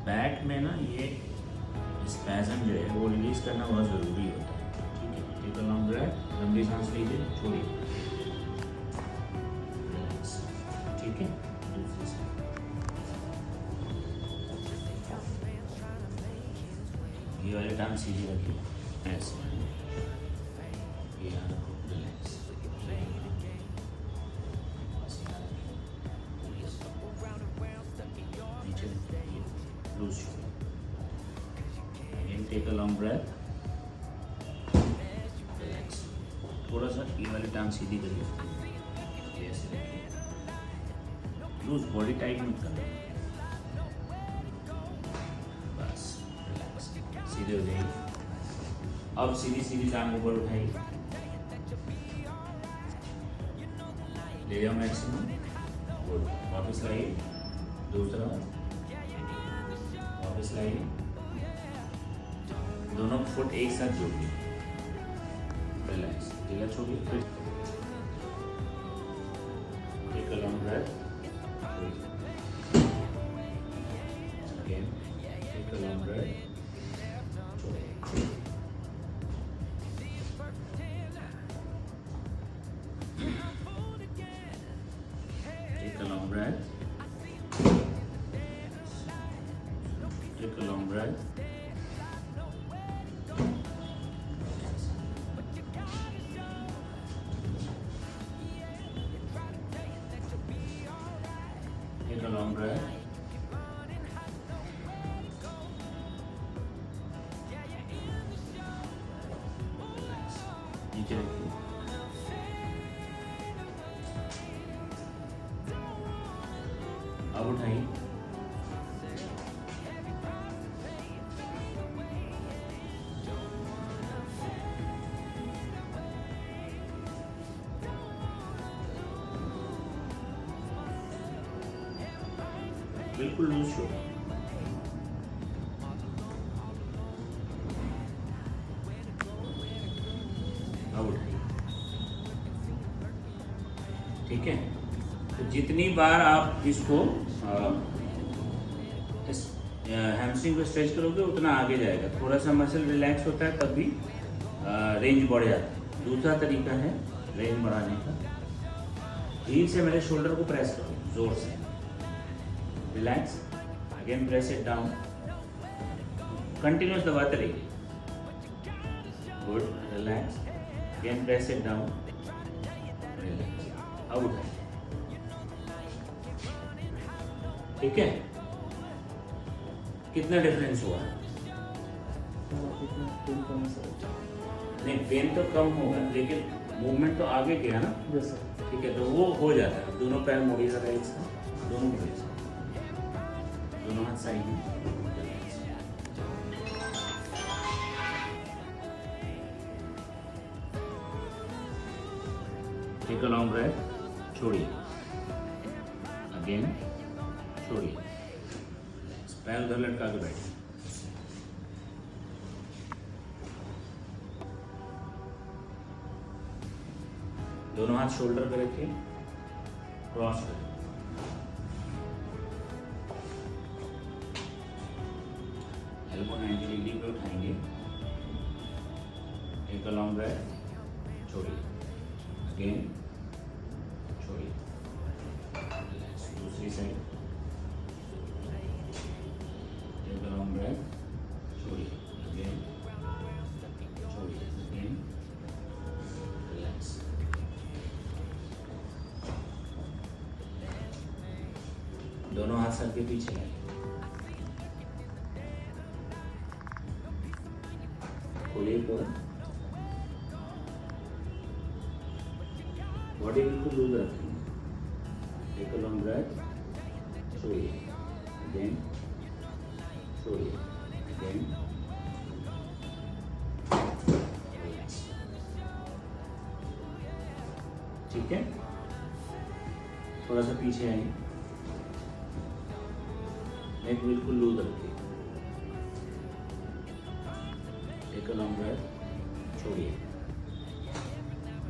Back में ना ये स्पैज़म जो है वो रिलीज करना बहुत ज़रूरी होता है। ठीक है, टेक अ लॉन्ग ब्रेथ, लंबी सांस लीजिए, छोड़िए। ठीक है, दूसरी साइड। ये वाली टांग सीधी रखिए, ऐसे ये यहाँ रखो, रिलैक्स। नीचे लूज छोड़िए। Take a long breath, relax. थोड़ा सा ये वाली टांग सीधी करिए, ऐसे रखिए, लूज, बॉडी टाइट मत करना, बस रिलैक्स, सीधे हो जाइए। अब सीधी सीधी टांग ऊपर उठाइए, ले जाओ मैक्सिमम, गुड। वापस लाइए, दूसरा, वापस लाइए, दोनों फुट एक साथ जोड़िए, रिलैक्स, ढीला छोड़िए, फिर take a long breath, again take a long breath, take a long breath, take a long breath, take a long breath, नीचे रखिए, अब उठाइए, बिल्कुल लूज छोड़ो, अब उठाइए। ठीक है, तो जितनी बार आप इसको हैमस्ट्रिंग को स्ट्रेच करोगे उतना आगे जाएगा। थोड़ा सा मसल रिलैक्स होता है तब भी रेंज बढ़ जाता है। दूसरा तरीका है रेंज बढ़ाने का, हील से मेरे शोल्डर को प्रेस करो जोर से, relax, again press it down, continuous दबाते रहिए, good, relax, again press it down, relax, अब उठाइए। ठीक है, कितना डिफरेंस हुआ? नहीं, पेन तो कम होगा लेकिन मूवमेंट तो आगे गया ना। ठीक है, तो वो हो जाता है। दोनों पैर मोड़िए जरा, एक साथ, दोनों मोड़िए, दोनों हाथ साइड में, टेक अ लॉन्ग ब्रेथ, छोड़िए, अगेन छोड़िए, पैर उधर लटका के बैठिए, दोनों हाथ शोल्डर पे रखिए, क्रॉस करें, एल्बो 90 डिग्री पे उठाएंगे, टेक अ लॉन्ग ब्रेथ, छोड़िए, अगेन छोड़िए, दूसरी side, take a long breath, छोड़िए, अगेन छोड़िए, अगेन रिलैक्स, दोनों हाथ सर के पीछे लाइए, खोलिए पूरा, बॉडी बिल्कुल लूज रखिए, टेक अ लॉन्ग ब्रेथ, छोड़िए, अगेन छोड़िए, अगेन रिलैक्स। ठीक है, थोड़ा सा पीछे आइए, नेक बिल्कुल लूज रखिए, टेक अ लॉन्ग ब्रेथ, छोड़िए,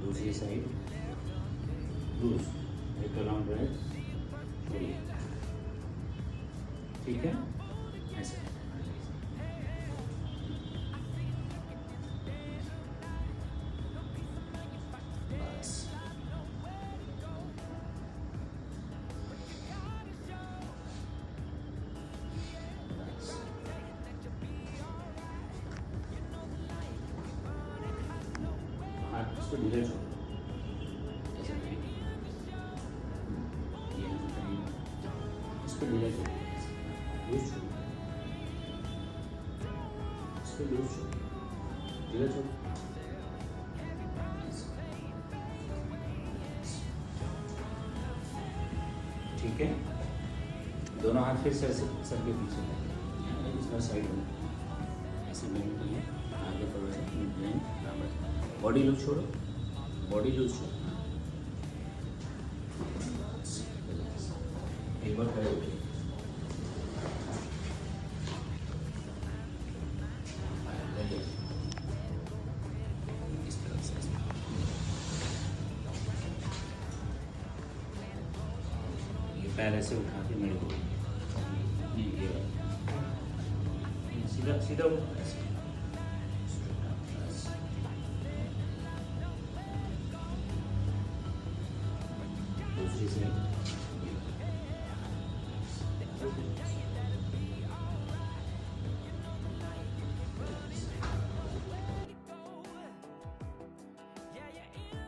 दूसरी side, loose, take a long breath, छोड़िए। ठीक है, ऐसे इसको ढीला छोड़ो, ऐसे करिए, ये हम करिए, इसको ढीला छोड़ो, लूज छोड़ो, इसको लूज छोड़ो, ढीला छोड़ो, ठीक है। दोनों हाथ फिर सर के पीछे इस बार साइड में ऐसे बेंड किए, आगे थोड़ा सा बेंड, बॉडी लूज छोड़ो, बॉडी लूज छोड़ो, एक बार खड़े होके इस तरह से ये पैर ऐसे उठा के मेरे को ये सीधा सीधा ऐसे दूसरी साइड